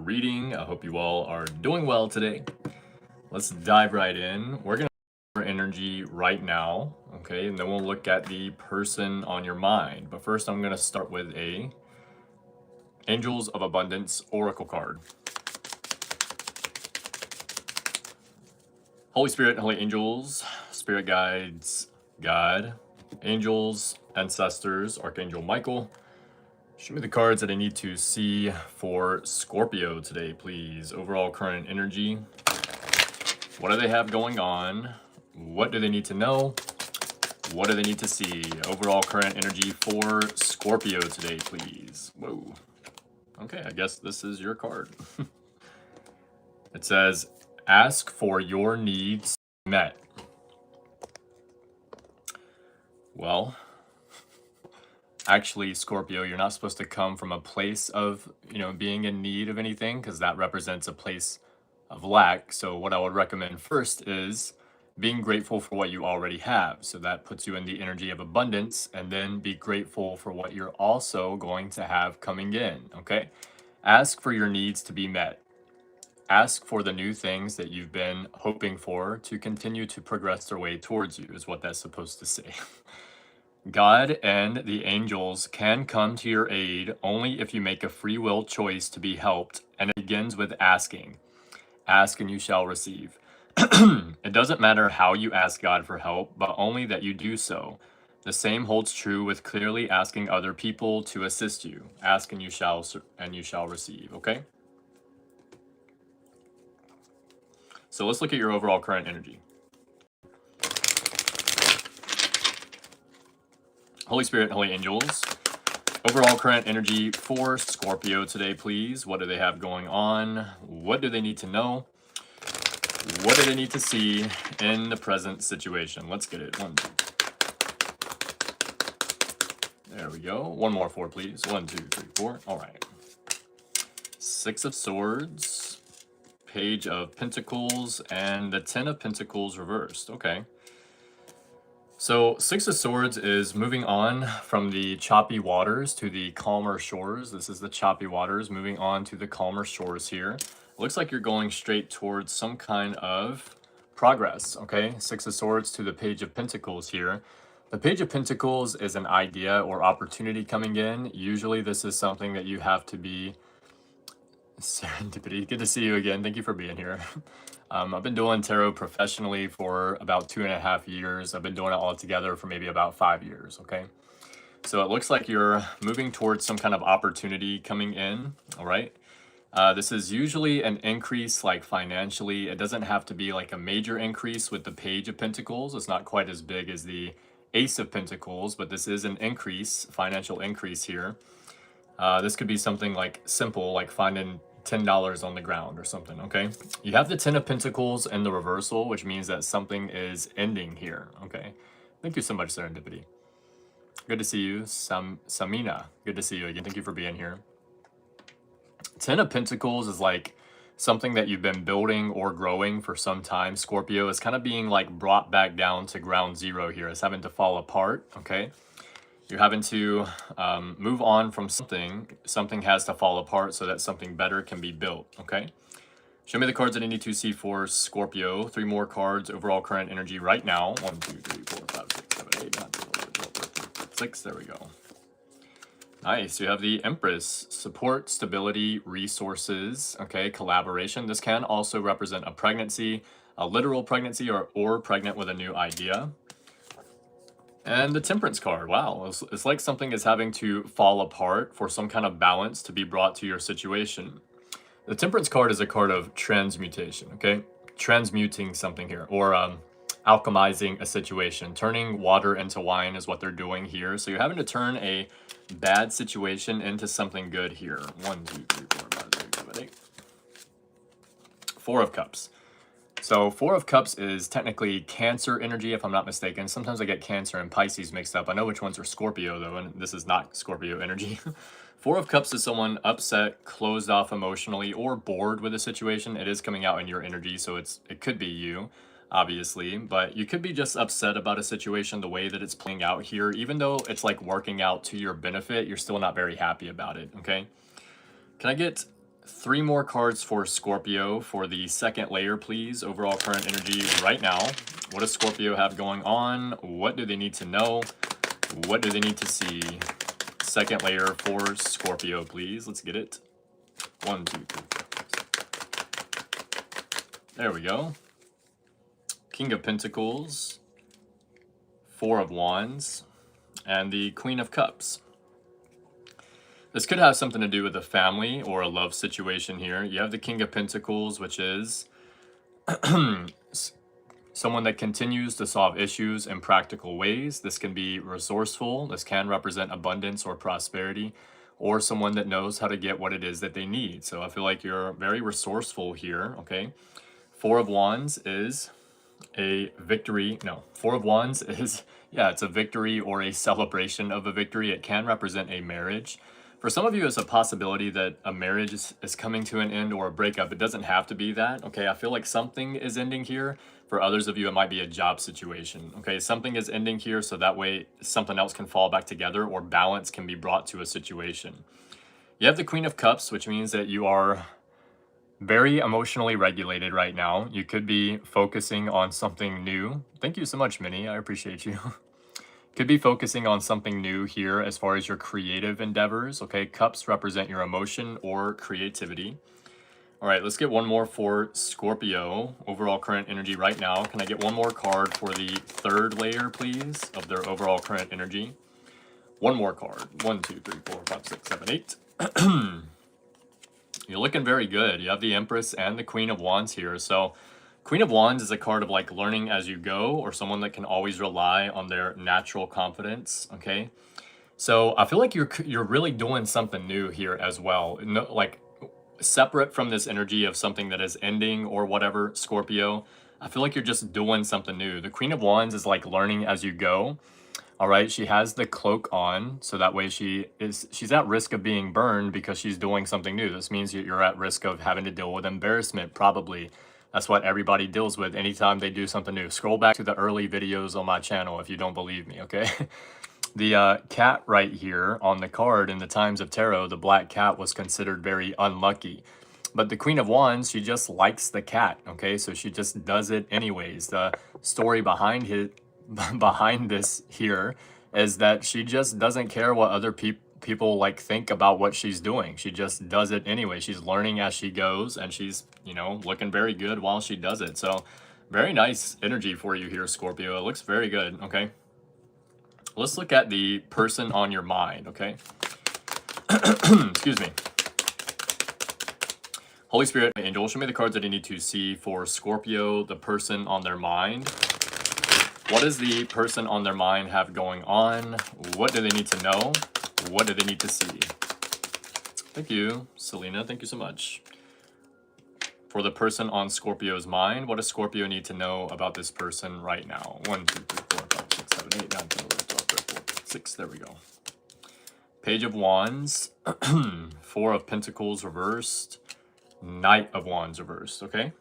reading. I hope you all are doing well today. Let's dive right in. We're going to energy right now, okay? And then we'll look at the person on your mind. But first, I'm going to start with a Angels of Abundance Oracle card. Holy Spirit, Holy Angels, Spirit Guides, God, Angels, Ancestors, Archangel Michael. Show me the cards that I need to see for Scorpio today, please. Overall current energy. What do they have going on? What do they need to know? What do they need to see? Overall current energy for Scorpio today, please. Whoa. Okay, I guess this is your card. It says, ask for your needs met. Well, actually, Scorpio, you're not supposed to come from a place of, being in need of anything, because that represents a place of lack. So what I would recommend first is being grateful for what you already have. So that puts you in the energy of abundance, and then be grateful for what you're also going to have coming in, okay? Ask for your needs to be met. Ask for the new things that you've been hoping for to continue to progress their way towards you, is what that's supposed to say. God and the angels can come to your aid only if you make a free will choice to be helped, and it begins with asking. Ask and you shall receive. It doesn't matter how you ask God for help, but only that you do so. The same holds true with clearly asking other people to assist you. Ask and you shall receive, okay? So let's look at your overall current energy. Holy Spirit, Holy Angels, overall current energy for Scorpio today, please. What do they have going on? What do they need to know? What do they need to see in the present situation? Let's get it. 1, 2. There we go. One more 4, please. 1, 2, 3, 4. All right. 6 of Swords, Page of Pentacles, and the 10 of Pentacles reversed. Okay. So 6 of Swords is moving on from the choppy waters to the calmer shores. This is the choppy waters, moving on to the calmer shores here. Looks like you're going straight towards some kind of progress, okay? 6 of Swords to the Page of Pentacles here. The Page of Pentacles is an idea or opportunity coming in. Usually this is something that you have to be serendipity. Good to see you again. Thank you for being here. I've been doing tarot professionally for about 2.5 years. I've been doing it all together for maybe about 5 years, okay? So it looks like you're moving towards some kind of opportunity coming in, all right? This is usually an increase, like financially. It doesn't have to be like a major increase with the Page of Pentacles. It's not quite as big as the Ace of Pentacles, but this is an increase, financial increase here. This could be something like simple, like finding $10 on the ground or something, okay? You have the 10 of Pentacles in the reversal, which means that something is ending here, okay? Thank you so much, Serendipity. Good to see you, Samina. Good to see you again. Thank you for being here. 10 of Pentacles is like something that you've been building or growing for some time. Scorpio is kind of being like brought back down to ground zero here. It's having to fall apart, okay? You're having to move on from something. Something has to fall apart so that something better can be built, okay? Show me the cards that I need to see for Scorpio. 3 more cards, overall current energy right now. 1, 2, 3, 4, 5, 6, 7, 8, 9, 10, 11, 12, 13, 14, 6. There we go. Nice. You have the Empress. Support, stability, resources, okay, collaboration. This can also represent a pregnancy, a literal pregnancy, or pregnant with a new idea. And the Temperance card, wow, it's like something is having to fall apart for some kind of balance to be brought to your situation. The Temperance card is a card of transmutation, okay? Transmuting something here, or alchemizing a situation. Turning water into wine is what they're doing here. So you're having to turn a bad situation into something good here. 1, 2, 3, 4, 5, 6, 7, 8. 4 of Cups. So 4 of Cups is technically Cancer energy, if I'm not mistaken. Sometimes I get Cancer and Pisces mixed up. I know which ones are Scorpio, though, and this is not Scorpio energy. 4 of Cups is someone upset, closed off emotionally, or bored with a situation. It is coming out in your energy, so it could be you, obviously. But you could be just upset about a situation, the way that it's playing out here. Even though it's like working out to your benefit, you're still not very happy about it, okay? Can I get 3 more cards for Scorpio for the second layer, please. Overall current energy right now. What does Scorpio have going on? What do they need to know? What do they need to see? Second layer for Scorpio, please. Let's get it. 1, 2, 3, 4, 5, 6. There we go. King of Pentacles, 4 of Wands, and the Queen of Cups. This could have something to do with a family or a love situation here. You have the King of Pentacles, which is someone that continues to solve issues in practical ways. This can be resourceful. This can represent abundance or prosperity, or someone that knows how to get what it is that they need. So I feel like you're very resourceful here, okay? 4 of Wands is a victory. No, 4 of Wands is, yeah, it's a victory or a celebration of a victory. It can represent a marriage. For some of you, it's a possibility that a marriage is coming to an end or a breakup. It doesn't have to be that, okay? I feel like something is ending here. For others of you, it might be a job situation, okay? Something is ending here, so that way something else can fall back together or balance can be brought to a situation. You have the Queen of Cups, which means that you are very emotionally regulated right now. You could be focusing on something new. Thank you so much, Minnie. I appreciate you. Could be focusing on something new here as far as your creative endeavors, okay? Cups represent your emotion or creativity. All right, let's get one more for Scorpio. Overall current energy right now. Can I get one more card for the third layer, please, of their overall current energy? One more card. 1, 2, 3, 4, 5, 6, 7, 8. You're looking very good. You have the Empress and the Queen of Wands here. So Queen of Wands is a card of like learning as you go, or someone that can always rely on their natural confidence, okay? So I feel like you're really doing something new here as well. No, like separate from this energy of something that is ending or whatever, Scorpio, I feel like you're just doing something new. The Queen of Wands is like learning as you go. All right, she has the cloak on, so that way she's at risk of being burned because she's doing something new. This means you're at risk of having to deal with embarrassment, probably. That's what everybody deals with anytime they do something new. Scroll back to the early videos on my channel if you don't believe me, okay? The cat right here on the card in the Times of Tarot, the black cat was considered very unlucky. But the Queen of Wands, she just likes the cat, okay? So she just does it anyways. The story behind this here is that she just doesn't care what other people like think about what she's doing. She just does it anyway. She's learning as she goes, and she's, you know, looking very good while she does it. So very nice energy for you here, Scorpio. It looks very good, okay? Let's look at the person on your mind, okay? Excuse me. Holy Spirit, Angel, show me the cards that I need to see for Scorpio, the person on their mind. What does the person on their mind have going on? What do they need to know? What do they need to see? Thank you, Selena. Thank you so much. For the person on Scorpio's mind, what does Scorpio need to know about this person right now? 1, 2, 3, 4, 5, 6, 7, 8, 9, 10, 11, 12, 13, 14, 6. There we go. Page of Wands, 4 of Pentacles reversed, Knight of Wands reversed, okay?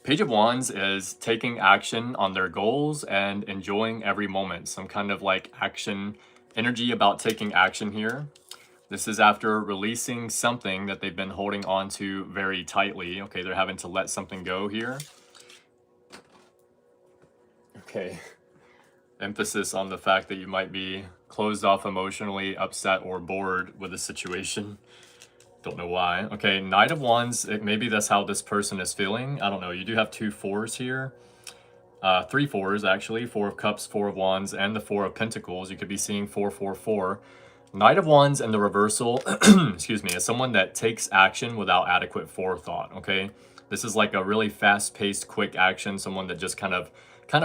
Page of Wands is taking action on their goals and enjoying every moment. Some kind of like action energy about taking action here. This is after releasing something that they've been holding on to very tightly. Okay, they're having to let something go here. Okay. Emphasis on the fact that you might be closed off emotionally, upset, or bored with a situation. Don't know why. Okay, Knight of Wands, maybe that's how this person is feeling. I don't know. You do have 2 4s here. 3 4s, actually. 4 of Cups, 4 of Wands, and the 4 of Pentacles. You could be seeing 4 4 4. Knight of Wands and the reversal, excuse me, is someone that takes action without adequate forethought, okay? This is like a really fast-paced, quick action, someone that just kind of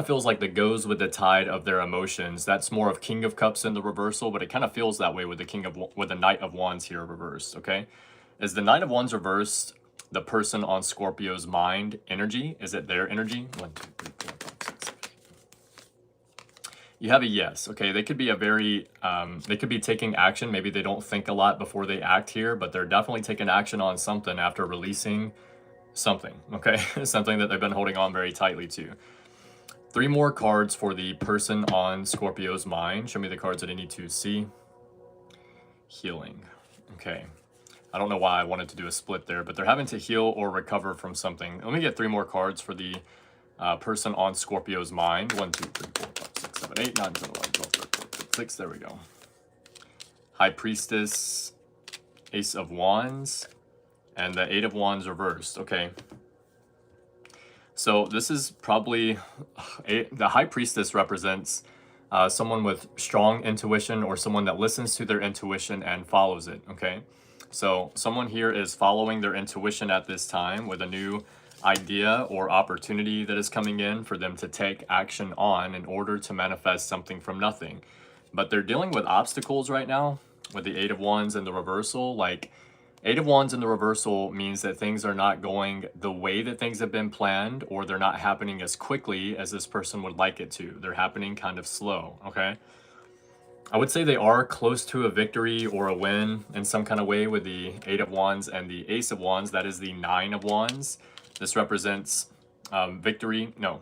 feels like that goes with the tide of their emotions. That's more of King of Cups in the reversal, but it kind of feels that way with the Knight of Wands here reversed, okay? Is the Knight of Wands reversed the person on Scorpio's mind energy? Is it their energy? 1, 2, 3, 4, 5, 6, 7. You have a yes. Okay, they could be they could be taking action. Maybe they don't think a lot before they act here, but they're definitely taking action on something after releasing something, okay? Something that they've been holding on very tightly to. 3 more cards for the person on Scorpio's mind. Show me the cards that I need to see. Healing. Okay. I don't know why I wanted to do a split there, but they're having to heal or recover from something. Let me get 3 more cards for the person on Scorpio's mind. 1, 2, 3, 4, 5, 6, 7, 8, 9, 10, 11, 12, 13, 14, 6. There we go. High Priestess, Ace of Wands, and the 8 of Wands reversed. Okay. So this is probably, the High Priestess represents someone with strong intuition, or someone that listens to their intuition and follows it, okay? So someone here is following their intuition at this time with a new idea or opportunity that is coming in for them to take action on in order to manifest something from nothing. But they're dealing with obstacles right now with the 8 of Wands and the reversal. Like, 8 of Wands in the reversal means that things are not going the way that things have been planned, or they're not happening as quickly as this person would like it to. They're happening kind of slow, okay? I would say they are close to a victory or a win in some kind of way with the 8 of Wands and the Ace of Wands. That is the 9 of Wands. This represents victory. No.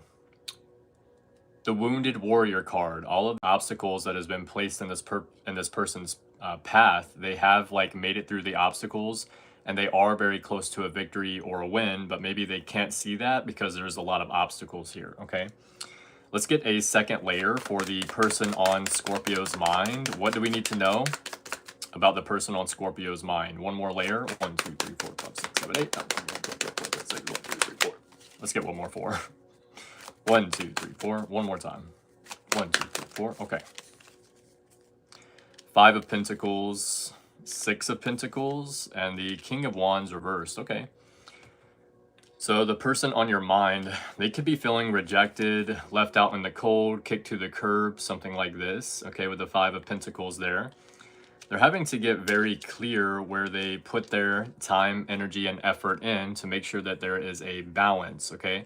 The Wounded Warrior card. All of the obstacles that has been placed in this person's path, they have like made it through the obstacles, and they are very close to a victory or a win, but maybe they can't see that because there's a lot of obstacles here, okay? Let's get a second layer for the person on Scorpio's mind. What do we need to know about the person on Scorpio's mind? One more layer. 1, 2, 3, 4, 5, 6, 7, 8, 9, 10, 11, 12, 13, 14, 15, 16, 17, 18, 19, 20. Let's get one more 4. 1, 2, 3, 4. One more time. 1, 2, 3, 4. Okay. 5 of Pentacles, 6 of Pentacles, and the King of Wands reversed. Okay. So the person on your mind, they could be feeling rejected, left out in the cold, kicked to the curb, something like this. Okay, with the 5 of Pentacles there. They're having to get very clear where they put their time, energy, and effort in to make sure that there is a balance, okay?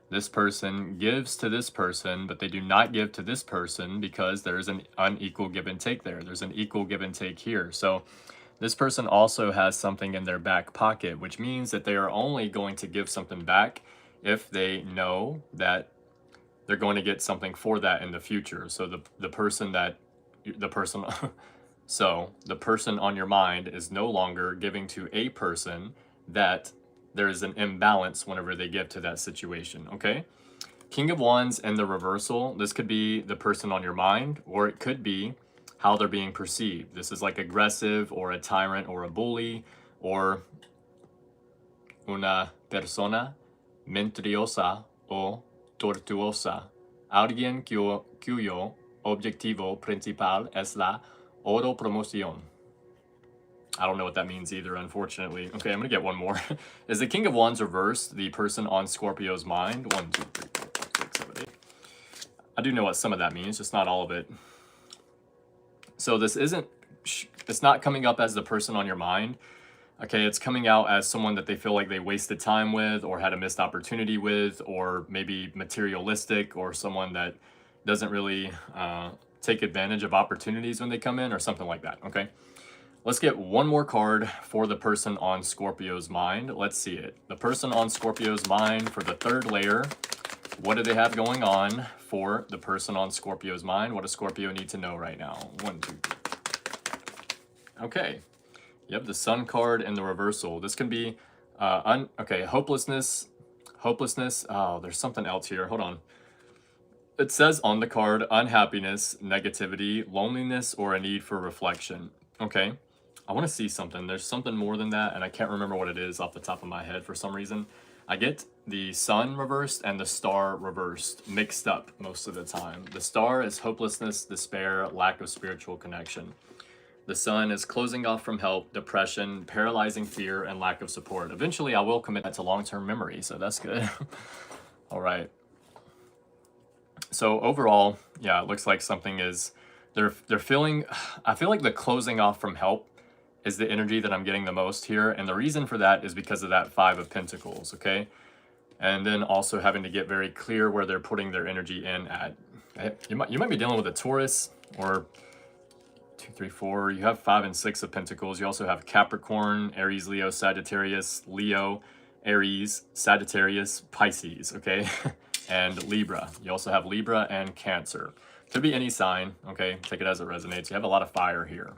This person gives to this person, but they do not give to this person because there's an unequal give and take there. There's an equal give and take here. So this person also has something in their back pocket, which means that they are only going to give something back if they know that they're going to get something for that in the future. So the person on your mind is no longer giving to a person that there is an imbalance whenever they give to that situation, okay? King of Wands and the reversal, this could be the person on your mind, or it could be how they're being perceived. This is like aggressive, or a tyrant, or a bully, or una persona mentiriosa o tortuosa. Alguien cuyo objetivo principal es la autopromoción. I don't know what that means either, unfortunately. Okay, I'm gonna get one more. Is the King of Wands reversed the person on Scorpio's mind? 1, 2, 3, 4, 5, 6, 7, 8. I do know what some of that means, just not all of it. So this it's not coming up as the person on your mind. Okay, it's coming out as someone that they feel like they wasted time with, or had a missed opportunity with, or maybe materialistic, or someone that doesn't really take advantage of opportunities when they come in, or something like that, okay? Let's get one more card for the person on Scorpio's mind. Let's see it. The person on Scorpio's mind for the third layer. What do they have going on for the person on Scorpio's mind? What does Scorpio need to know right now? 1, 2, 3. Okay. You have the Sun card and the reversal. This can be, hopelessness. Oh, there's something else here. Hold on. It says on the card, unhappiness, negativity, loneliness, or a need for reflection. Okay. I want to see something. There's something more than that, and I can't remember what it is off the top of my head for some reason. I get the Sun reversed and the Star reversed mixed up most of the time. The Star is hopelessness, despair, lack of spiritual connection. The Sun is closing off from help, depression, paralyzing fear, and lack of support. Eventually, I will commit that to long-term memory, so that's good. All right. So overall, yeah, it looks like something is, they're feeling, I feel like the closing off from help is the energy that I'm getting the most here. And the reason for that is because of that 5 of Pentacles, okay? And then also having to get very clear where they're putting their energy in at. You might be dealing with a Taurus, or 2, 3, 4. You have 5 and 6 of Pentacles. You also have Capricorn, Aries, Leo, Sagittarius, Leo, Aries, Sagittarius, Pisces, okay? And Libra. You also have Libra and Cancer. Could be any sign, okay? Take it as it resonates. You have a lot of fire here.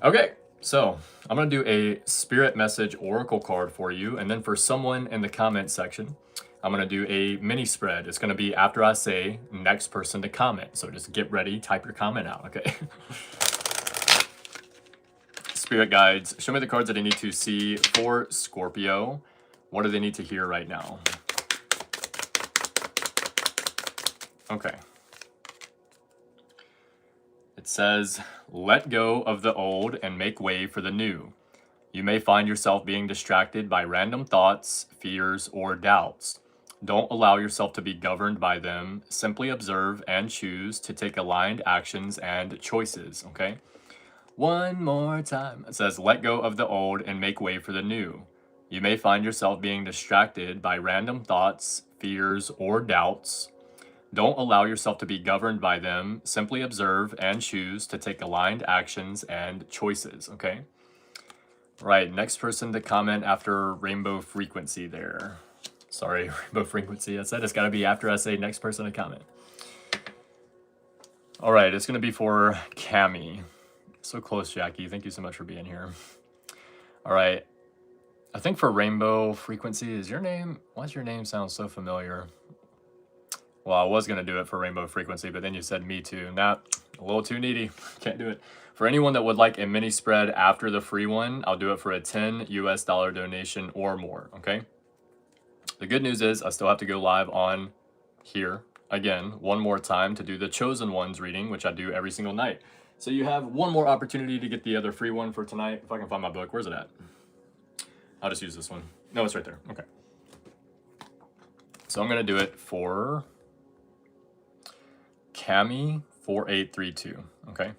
Okay, So I'm going to do a spirit message oracle card for you. And then for someone in the comment section, I'm going to do a mini spread. It's going to be after I say next person to comment. So just get ready, type your comment out, okay? Spirit guides, show me the cards that I need to see for Scorpio. What do they need to hear right now? Okay. It says, let go of the old and make way for the new. You may find yourself being distracted by random thoughts, fears, or doubts. Don't allow yourself to be governed by them. Simply observe and choose to take aligned actions and choices, okay? One more time. It says, let go of the old and make way for the new. You may find yourself being distracted by random thoughts, fears, or doubts. Don't allow yourself to be governed by them. Simply observe and choose to take aligned actions and choices, okay? Right, next person to comment after rainbow frequency there. Sorry, rainbow frequency. I said it's got to be after I say next person to comment. All right, it's going to be for Cammy. So close, Jackie. Thank you so much for being here. All right. I think for rainbow frequency, is your name, why does your name sound so familiar? Well, I was going to do it for rainbow frequency, but then you said me too. Nah, a little too needy. Can't do it. For anyone that would like a mini spread after the free one, I'll do it for a $10 US donation or more, okay? The good news is I still have to go live on here again one more time to do the chosen ones reading, which I do every single night. So you have one more opportunity to get the other free one for tonight. If I can find my book, where's it at? I'll just use this one. No, it's right there. Okay. So I'm going to do it for Cammy 4832. Okay.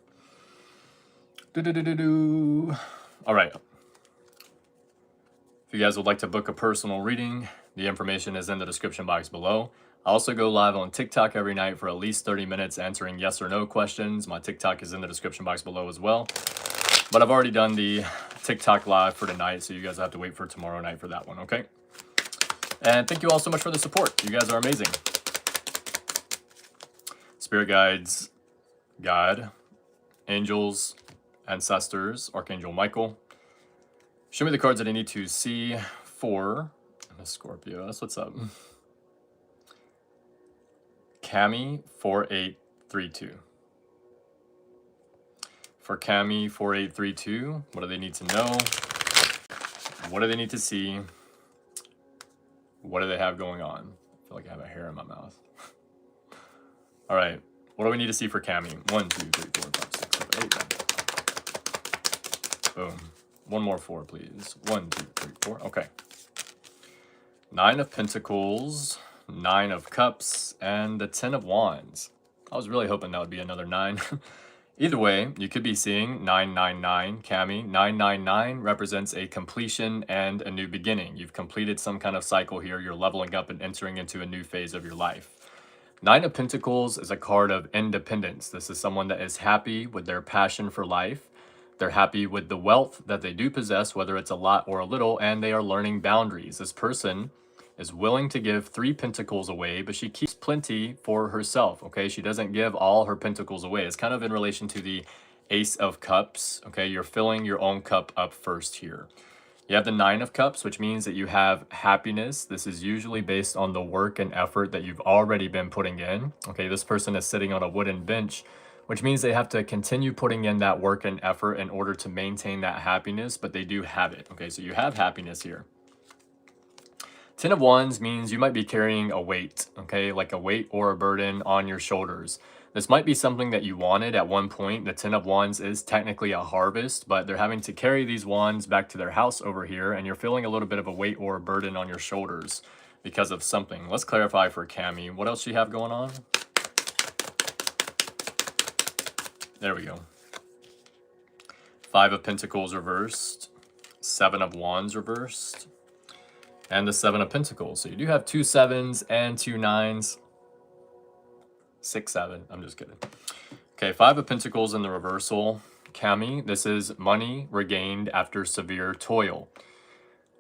All right. If you guys would like to book a personal reading, the information is in the description box below. I also go live on TikTok every night for at least 30 minutes answering yes or no questions. My TikTok is in the description box below as well. But I've already done the TikTok live for tonight, so you guys have to wait for tomorrow night for that one, okay? And thank you all so much for the support. You guys are amazing. Spirit guides, God, angels, ancestors, Archangel Michael. Show me the cards that I need to see for Scorpio. That's what's up. Cammy 4832. For Cammy 4832, what do they need to know? What do they need to see? What do they have going on? I feel like I have a hair in my mouth. All right, what do we need to see for Cammy? 1, 2, 3, 4, 5, 6, 7, 8, 9. Boom. One more 4, please. 1, 2, 3, 4. Okay. 9 of Pentacles, 9 of Cups, and the 10 of Wands. I was really hoping that would be another 9. Either way, you could be seeing 999, Cammy. 999 represents a completion and a new beginning. You've completed some kind of cycle here. You're leveling up and entering into a new phase of your life. 9 of Pentacles is a card of independence. This is someone that is happy with their passion for life. They're happy with the wealth that they do possess, whether it's a lot or a little, and they are learning boundaries. This person is willing to give 3 pentacles away, but she keeps plenty for herself, okay? She doesn't give all her pentacles away. It's kind of in relation to the Ace of Cups, okay? You're filling your own cup up first here. You have the 9 of Cups, which means that you have happiness. This is usually based on the work and effort that you've already been putting in, okay? This person is sitting on a wooden bench, which means they have to continue putting in that work and effort in order to maintain that happiness, but they do have it, okay? So you have happiness here. 10 of Wands means you might be carrying a weight, okay? Like a weight or a burden on your shoulders. This might be something that you wanted at one point. The 10 of Wands is technically a harvest, but they're having to carry these wands back to their house over here, and you're feeling a little bit of a weight or a burden on your shoulders because of something. Let's clarify for Cammy. What else do you have going on? There we go. 5 of Pentacles reversed. 7 of Wands reversed. And the 7 of Pentacles. So you do have 2 7s and 2 9s. 6, 7. I'm just kidding. Okay, 5 of Pentacles in the reversal. Cammy, this is money regained after severe toil.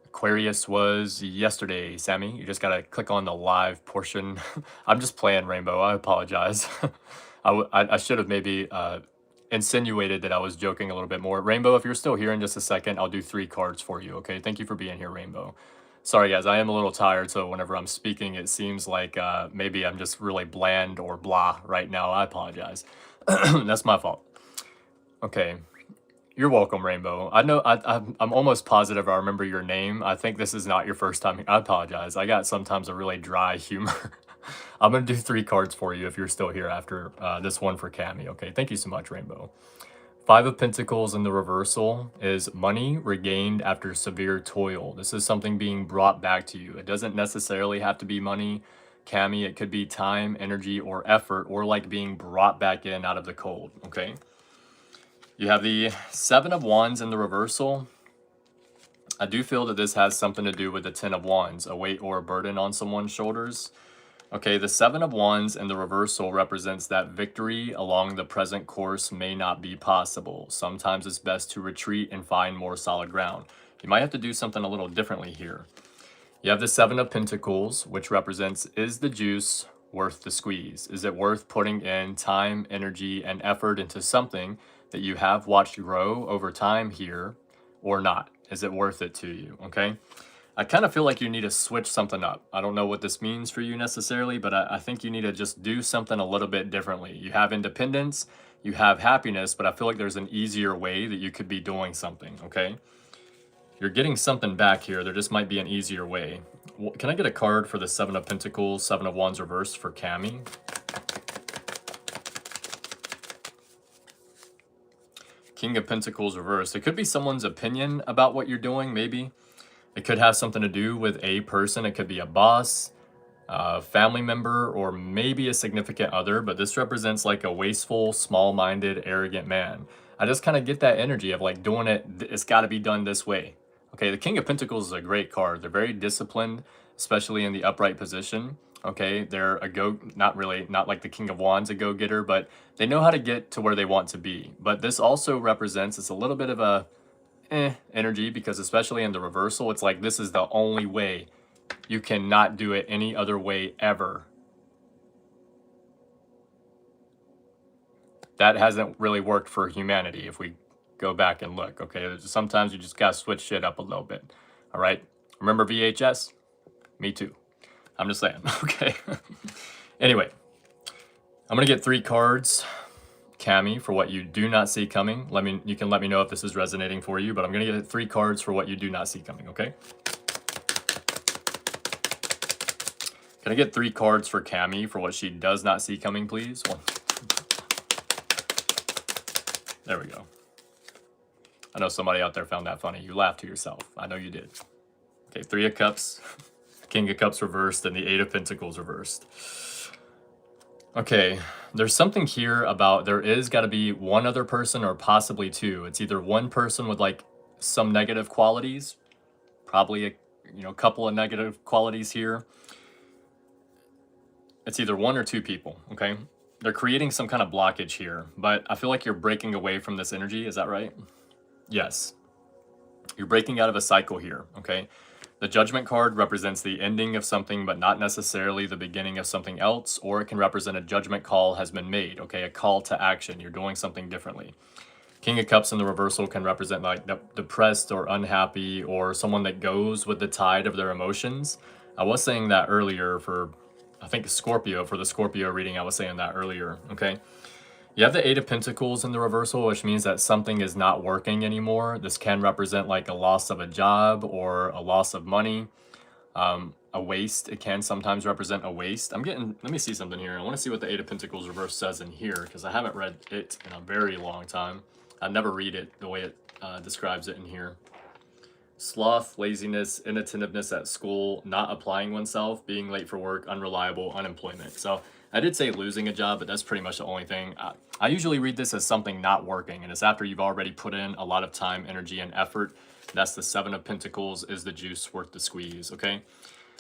Aquarius was yesterday, Sammy. You just got to click on the live portion. I'm just playing, Rainbow. I apologize. I should have maybe insinuated that I was joking a little bit more. Rainbow, if you're still here in just a second, I'll do 3 cards for you, okay? Thank you for being here, Rainbow. Sorry, guys, I am a little tired, so whenever I'm speaking, it seems like maybe I'm just really bland or blah right now. I apologize. That's my fault. Okay. You're welcome, Rainbow. I know I'm almost positive I remember your name. I think this is not your first time. I apologize. I got sometimes a really dry humor. I'm going to do 3 cards for you if you're still here after this one for Cammy. Okay, thank you so much, Rainbow. 5 of Pentacles in the reversal is money regained after severe toil. This is something being brought back to you. It doesn't necessarily have to be money, Cammy. It could be time, energy, or effort, or like being brought back in out of the cold, okay? You have the 7 of Wands in the reversal. I do feel that this has something to do with the 10 of Wands, a weight or a burden on someone's shoulders. Okay, the 7 of Wands in the reversal represents that victory along the present course may not be possible. Sometimes it's best to retreat and find more solid ground. You might have to do something a little differently here. You have the 7 of Pentacles, which represents, is the juice worth the squeeze? Is it worth putting in time, energy, and effort into something that you have watched grow over time here or not? Is it worth it to you? Okay. I kind of feel like you need to switch something up. I don't know what this means for you necessarily, but I think you need to just do something a little bit differently. You have independence, you have happiness, but I feel like there's an easier way that you could be doing something. Okay. You're getting something back here. There just might be an easier way. Can I get a card for the 7 of Pentacles, 7 of Wands reversed for Cammy? King of Pentacles reversed. It could be someone's opinion about what you're doing, maybe. It could have something to do with a person. It could be a boss, a family member, or maybe a significant other, but this represents like a wasteful, small-minded, arrogant man. I just kind of get that energy of like doing it, it's got to be done this way. Okay, the King of Pentacles is a great card. They're very disciplined, especially in the upright position. Okay, they're not like the King of Wands, a go-getter, but they know how to get to where they want to be. But this also represents, it's a little bit of a energy, because especially in the reversal, it's like this is the only way. You cannot do it any other way ever. That hasn't really worked for humanity if we go back and look, okay? Sometimes you just gotta switch shit up a little bit, all right? Remember VHS? Me too. I'm just saying, okay? Anyway, I'm gonna get 3 cards, Cammy, for what you do not see coming. You can let me know if this is resonating for you, but I'm gonna get 3 cards for what you do not see coming, okay? Can I get 3 cards for Cammy for what she does not see coming, please? There we go. I know somebody out there found that funny. You laughed to yourself. I know you did. Okay, 3 of Cups, King of Cups reversed, and the 8 of Pentacles reversed. Okay, there's something here about there is got to be one other person or possibly 2. It's either one person with like some negative qualities, probably a couple of negative qualities here. It's either 1 or 2 people, okay? They're creating some kind of blockage here, but I feel like you're breaking away from this energy. Is that right? Yes. You're breaking out of a cycle here, okay? The Judgment card represents the ending of something, but not necessarily the beginning of something else, or it can represent a judgment call has been made, okay? A call to action. You're doing something differently. King of Cups in the reversal can represent like depressed or unhappy, or someone that goes with the tide of their emotions. I was saying that earlier for, I think, Scorpio. For the Scorpio reading, I was saying that earlier, okay? You have the 8 of Pentacles in the reversal, which means that something is not working anymore. This can represent like a loss of a job or a loss of money, a waste. It can sometimes represent a waste. Let me see something here. I want to see what the 8 of Pentacles reverse says in here, because I haven't read it in a very long time. I never read it the way it describes it in here. Sloth, laziness, inattentiveness at school, not applying oneself, being late for work, unreliable, unemployment. So I did say losing a job, but that's pretty much the only thing. I usually read this as something not working, and it's after you've already put in a lot of time, energy, and effort. That's the 7 of Pentacles. Is the juice worth the squeeze, okay?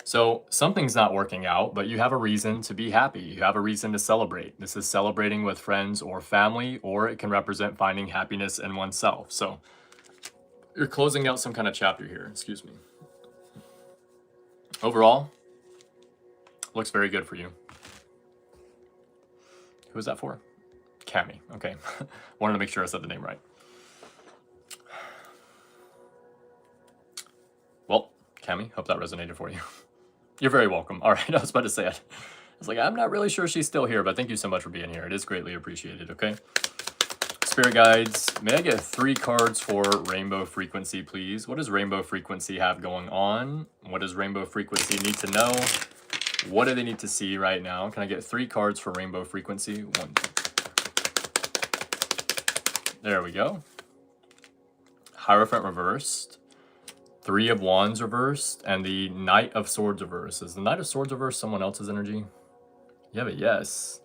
So something's not working out, but you have a reason to be happy. You have a reason to celebrate. This is celebrating with friends or family, or it can represent finding happiness in oneself. So you're closing out some kind of chapter here, excuse me. Overall, looks very good for you. Who is that for? Cammy. Okay. Wanted to make sure I said the name right. Well, Cammy, hope that resonated for you. You're very welcome. All right, I was about to say it. I was like, I'm not really sure she's still here, but thank you so much for being here. It is greatly appreciated, okay? Spirit guides, may I get 3 cards for rainbow frequency, please? What does rainbow frequency have going on? What does rainbow frequency need to know? What do they need to see right now? Can I get 3 cards for rainbow frequency? 1, 2. There we go. Hierophant reversed. 3 of Wands reversed. And the Knight of Swords reversed. Is the Knight of Swords reversed someone else's energy? Yeah, but yes.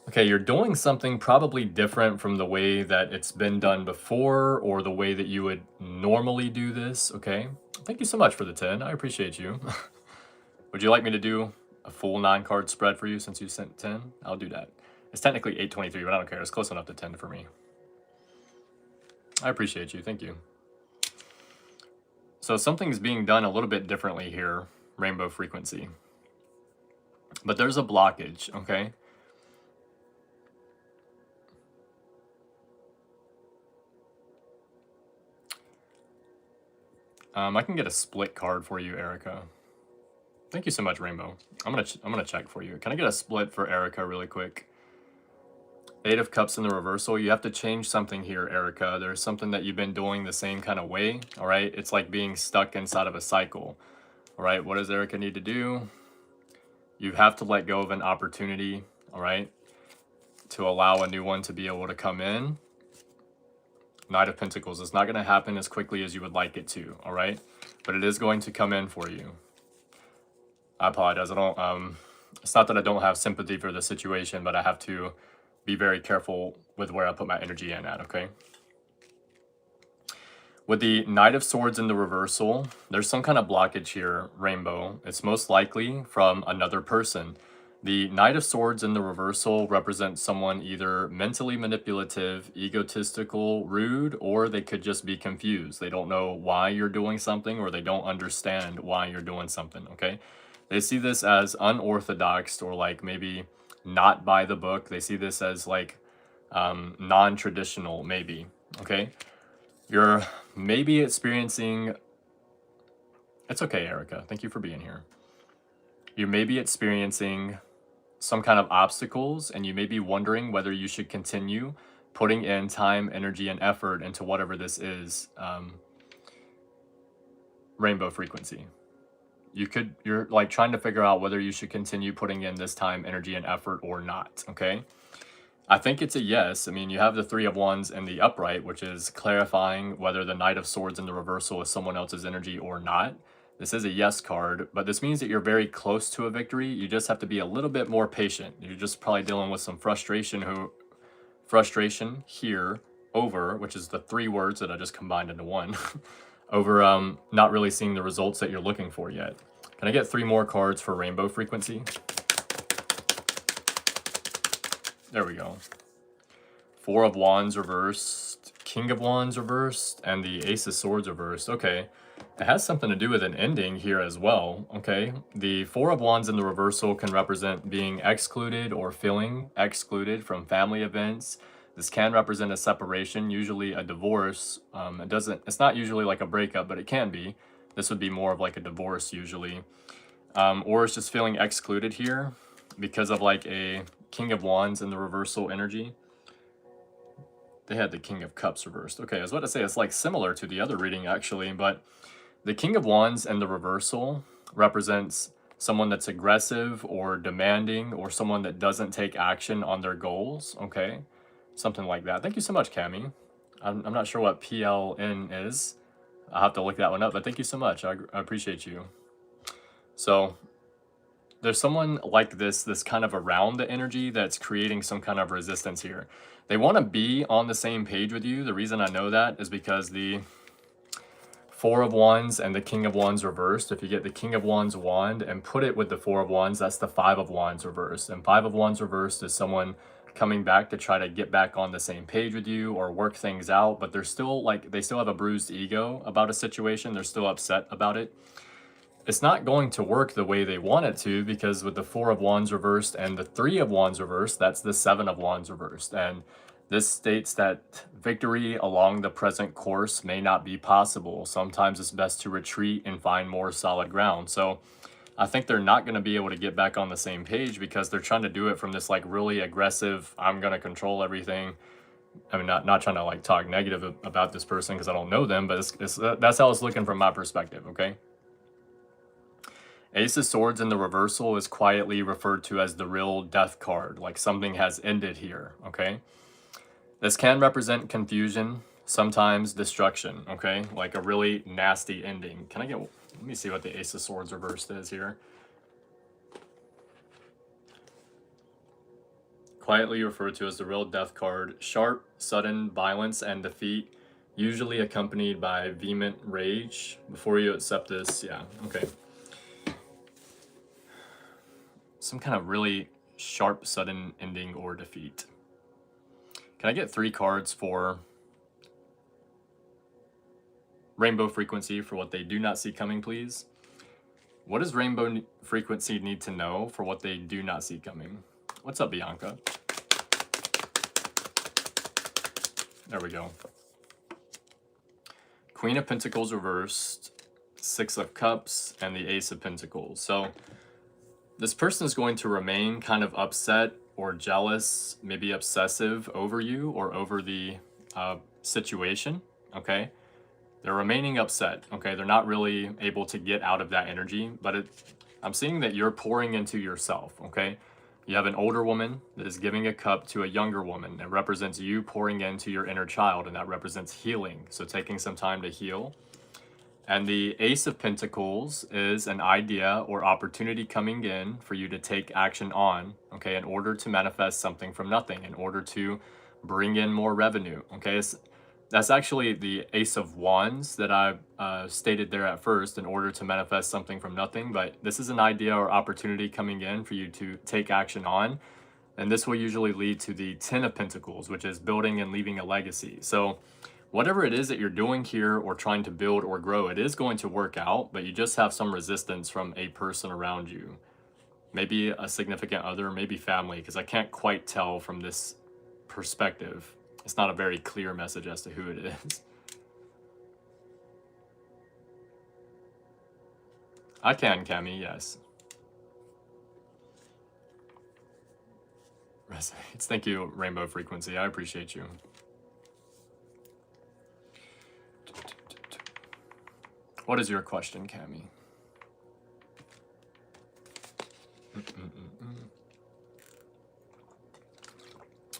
Okay, you're doing something probably different from the way that it's been done before or the way that you would normally do this, okay? Thank you so much for the 10. I appreciate you. Would you like me to do a full 9-card spread for you since you sent 10? I'll do that. It's technically 823, but I don't care. It's close enough to 10 for me. I appreciate you. Thank you. So something's being done a little bit differently here, rainbow frequency. But there's a blockage, okay? I can get a split card for you, Erica. Thank you so much, Rainbow. I'm gonna check for you. Can I get a split for Erica really quick? 8 of Cups in the reversal. You have to change something here, Erica. There's something that you've been doing the same kind of way, all right? It's like being stuck inside of a cycle, all right? What does Erica need to do? You have to let go of an opportunity, all right, to allow a new one to be able to come in. Knight of Pentacles. It's not going to happen as quickly as you would like it to, all right? But it is going to come in for you. I apologize. It's not that I don't have sympathy for the situation, but I have to be very careful with where I put my energy in at, okay? With the Knight of Swords in the reversal, there's some kind of blockage here, Rainbow. It's most likely from another person. The Knight of Swords in the reversal represents someone either mentally manipulative, egotistical, rude, or they could just be confused. They don't know why you're doing something, or they don't understand why you're doing something, okay? They see this as unorthodox, or like maybe not by the book. They see this as like non-traditional, maybe, okay? You're maybe experiencing... It's okay, Erica. Thank you for being here. You may be experiencing some kind of obstacles, and you may be wondering whether you should continue putting in time, energy, and effort into whatever this is, rainbow frequency. You're like trying to figure out whether you should continue putting in this time, energy, and effort or not, okay? I think it's a yes. I mean, you have the 3 of Wands in the upright, which is clarifying whether the Knight of Swords in the reversal is someone else's energy or not. This is a yes card, but this means that you're very close to a victory. You just have to be a little bit more patient. You're just probably dealing with some frustration here over, which is the 3 words that I just combined into one, over not really seeing the results that you're looking for yet. Can I get 3 more cards for rainbow frequency? There we go. 4 of Wands reversed, King of Wands reversed, and the Ace of Swords reversed. Okay. It has something to do with an ending here as well, okay? The 4 of Wands in the reversal can represent being excluded or feeling excluded from family events. This can represent a separation, usually a divorce. It's not usually like a breakup, but it can be. This would be more of like a divorce usually. Or it's just feeling excluded here because of like a King of Wands in the reversal energy. They had the King of Cups reversed. Okay, I was about to say it's like similar to the other reading actually, but the King of Wands and the reversal represents someone that's aggressive or demanding, or someone that doesn't take action on their goals, okay? Something like that. Thank you so much, Cammy. I'm not sure what PLN is. I'll have to look that one up, but thank you so much. I appreciate you. So there's someone like this kind of around the energy that's creating some kind of resistance here. They want to be on the same page with you. The reason I know that is because the 4 of Wands and the King of Wands reversed. If you get the King of Wands wand and put it with the 4 of Wands, that's the 5 of Wands reversed. And 5 of Wands reversed is someone coming back to try to get back on the same page with you or work things out, but they're still like, they still have a bruised ego about a situation. They're still upset about it. it's not going to work the way they want it to, because with the Four of Wands reversed and the Three of Wands reversed, that's the Seven of Wands reversed. And this states that victory along the present course may not be possible. Sometimes it's best to retreat and find more solid ground. So I think they're not going to be able to get back on the same page, because they're trying to do it from this like really aggressive, I'm going to control everything. I mean, not trying to like talk negative about this person because I don't know them, but that's how it's looking from my perspective, okay? Ace of Swords in the reversal is quietly referred to as the real death card, like something has ended here, okay? This can represent confusion, sometimes destruction, okay? Like a really nasty ending. Can I get, let me see what the Ace of Swords reversed is here. Quietly referred to as the real death card. Sharp, sudden violence and defeat, usually accompanied by vehement rage. Before you accept this, yeah, okay. Some kind of really sharp, sudden ending or defeat. Can I get 3 cards for Rainbow Frequency for what they do not see coming, please? What does Rainbow Frequency need to know for what they do not see coming? What's up, Bianca? There we go. Queen of Pentacles reversed, Six of Cups, and the Ace of Pentacles. So this person is going to remain kind of upset or jealous, maybe obsessive over you or over the situation, okay? They're remaining upset, okay? They're not really able to get out of that energy, but I'm seeing that you're pouring into yourself, okay? You have an older woman that is giving a cup to a younger woman. It represents you pouring into your inner child, and that represents healing. So taking some time to heal. And the Ace of Pentacles is an idea or opportunity coming in for you to take action on, okay, in order to manifest something from nothing, in order to bring in more revenue, okay? That's actually the Ace of Wands that I stated there at first, in order to manifest something from nothing. But this is an idea or opportunity coming in for you to take action on. And this will usually lead to the Ten of Pentacles, which is building and leaving a legacy. So whatever it is that you're doing here or trying to build or grow, it is going to work out, but you just have some resistance from a person around you. Maybe a significant other, maybe family, because I can't quite tell from this perspective. It's not a very clear message as to who it is. I can, Cammy, yes. Resonates. Thank you, Rainbow Frequency. I appreciate you. What is your question, Cammy?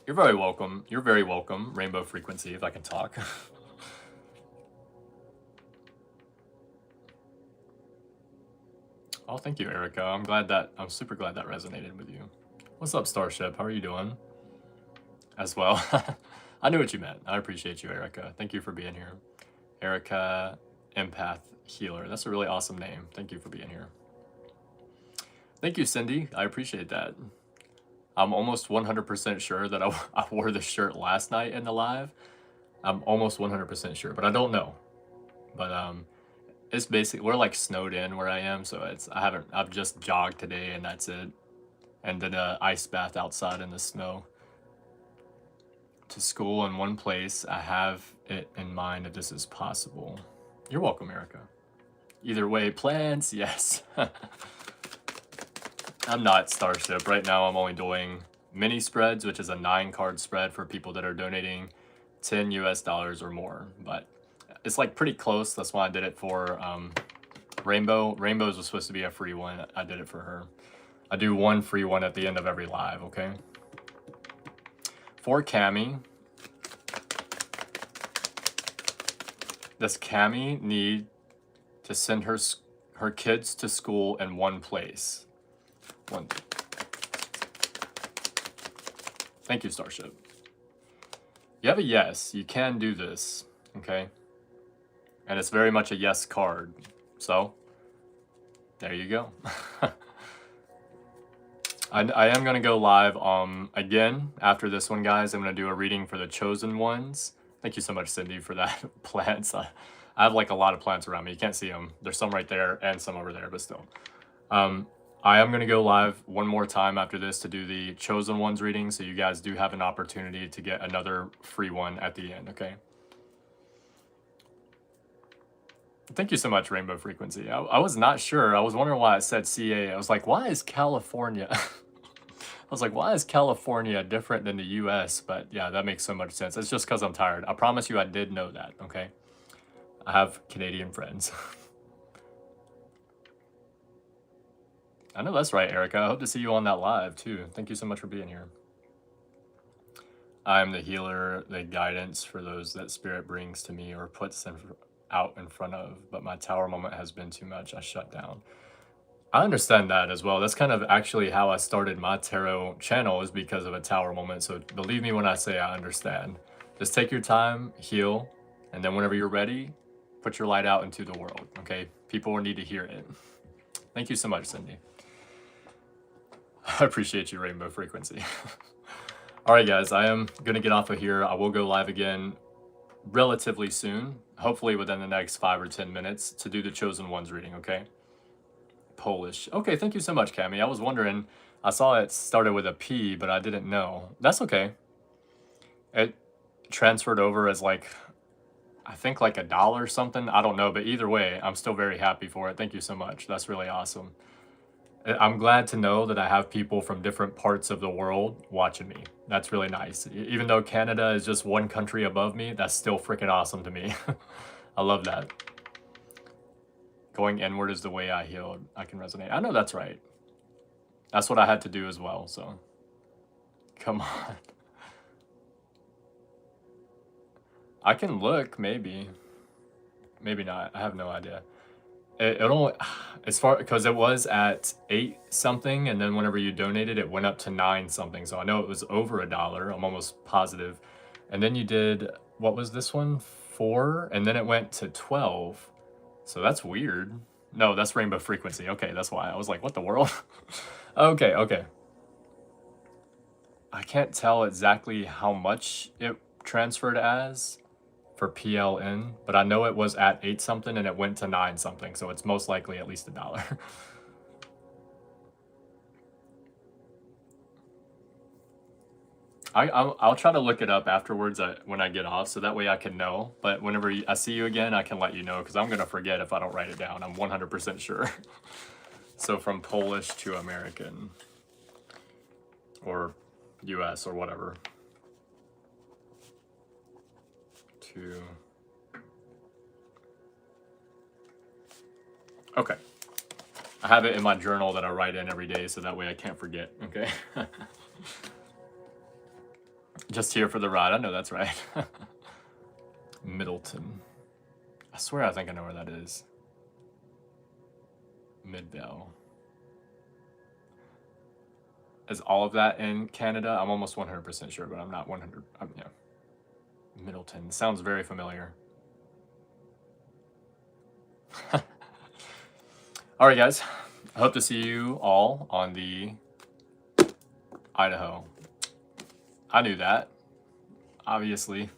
You're very welcome. You're very welcome, Rainbow Frequency, if I can talk. Oh, thank you, Erica. I'm super glad that resonated with you. What's up, Starship? How are you doing? As well. I knew what you meant. I appreciate you, Erica. Thank you for being here. Erica Empath Healer. That's a really awesome name. Thank you for being here. Thank you, Cindy. I appreciate that. I'm almost 100% sure that I wore this shirt last night in the live. I'm almost 100% sure, but I don't know. But it's basically, we're like snowed in where I am, so I've just jogged today and that's it. And did an ice bath outside in the snow. To school in one place, I have it in mind if this is possible. You're welcome, Erica. Either way, plans, yes. I'm not Starship. Right now I'm only doing mini spreads, which is a 9-card spread for people that are donating $10 US or more. But it's like pretty close. That's why I did it for Rainbow. Rainbow's was supposed to be a free one. I did it for her. I do one free one at the end of every live, okay? For Cammy, does Cammy need to send her kids to school in one place? Thank you, Starship. You have a yes. You can do this, okay? And it's very much a yes card. So, there you go. I am going to go live again after this one, guys. I'm going to do a reading for the chosen ones. Thank you so much, Cindy, for that plants. I have like a lot of plants around me. You can't see them. There's some right there and some over there, but still. I am going to go live one more time after this to do the chosen ones reading. So you guys do have an opportunity to get another free one at the end. Okay. Thank you so much, Rainbow Frequency. I was not sure. I was wondering why it said CA. I was like, why is California? I was like, why is California different than the US? But yeah, that makes so much sense. It's just because I'm tired. I promise you I did know that, okay? I have Canadian friends. I know that's right, Erica. I hope to see you on that live too. Thank you so much for being here. I am the healer, the guidance for those that Spirit brings to me or puts out in front of, but my tower moment has been too much. I shut down. I understand that as well. That's kind of actually how I started my tarot channel, is because of a tower moment. So believe me when I say I understand. Just take your time, heal, and then whenever you're ready, put your light out into the world, okay? People will need to hear it. Thank you so much, Cindy. I appreciate you, Rainbow Frequency. All right, guys, I am going to get off of here. I will go live again relatively soon, hopefully within the next 5 or 10 minutes, to do the chosen ones reading, okay? Polish. Okay, thank you so much, Cammy. I was wondering, I saw it started with a P, but I didn't know. That's okay. It transferred over as like, I think like $1 or something. I don't know, but either way, I'm still very happy for it. Thank you so much. That's really awesome. I'm glad to know that I have people from different parts of the world watching me. That's really nice. Even though Canada is just one country above me, that's still freaking awesome to me. I love that. Going inward is the way I healed. I can resonate. I know that's right. That's what I had to do as well, so. Come on. I can look, maybe. Maybe not. I have no idea. It only, as far, because it was at 8 something, and then whenever you donated, it went up to 9 something. So I know it was over $1. I'm almost positive. And then you did, what was this one? 4, and then it went to 12. So that's weird. No, that's Rainbow Frequency. Okay, that's why. I was like, what the world? Okay, okay. I can't tell exactly how much it transferred as for PLN, but I know it was at 8 something and it went to 9 something, so it's most likely at least $1. I'll try to look it up afterwards when I get off, so that way I can know. But whenever I see you again, I can let you know, because I'm going to forget if I don't write it down. I'm 100% sure. So from Polish to American, or US, or whatever. To... Okay. I have it in my journal that I write in every day, so that way I can't forget, okay? Just here for the ride. I know that's right. Middleton. I swear I think I know where that is. Midvale. Is all of that in Canada? I'm almost 100% sure, but I'm not 100. Yeah. Middleton. Sounds very familiar. All right, guys. I hope to see you all on the Idaho. I knew that, obviously,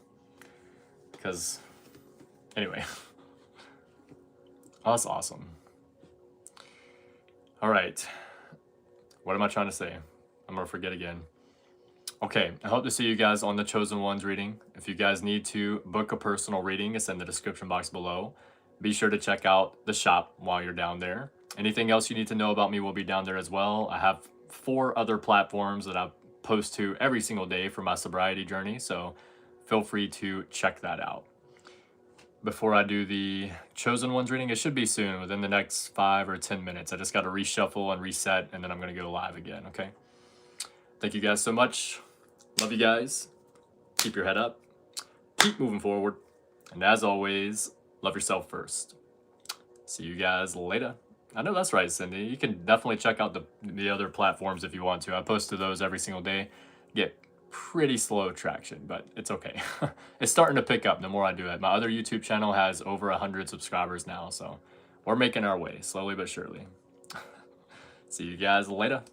because, anyway. Oh, that's awesome. All right. What am I trying to say? I'm going to forget again. Okay, I hope to see you guys on the Chosen Ones reading. If you guys need to book a personal reading, it's in the description box below. Be sure to check out the shop while you're down there. Anything else you need to know about me will be down there as well. I have 4 other platforms that I post to every single day for my sobriety journey, so feel free to check that out. Before I do the Chosen Ones reading, it should be soon, within the next 5 or 10 minutes. I just got to reshuffle and reset, and then I'm going to go live again, okay? Thank you guys so much. Love you guys. Keep your head up. Keep moving forward. And as always, love yourself first. See you guys later. I know that's right, Cindy. You can definitely check out the other platforms if you want to. I post to those every single day. Get pretty slow traction, but it's okay. It's starting to pick up the more I do it. My other YouTube channel has over 100 subscribers now, so we're making our way slowly but surely. See you guys later.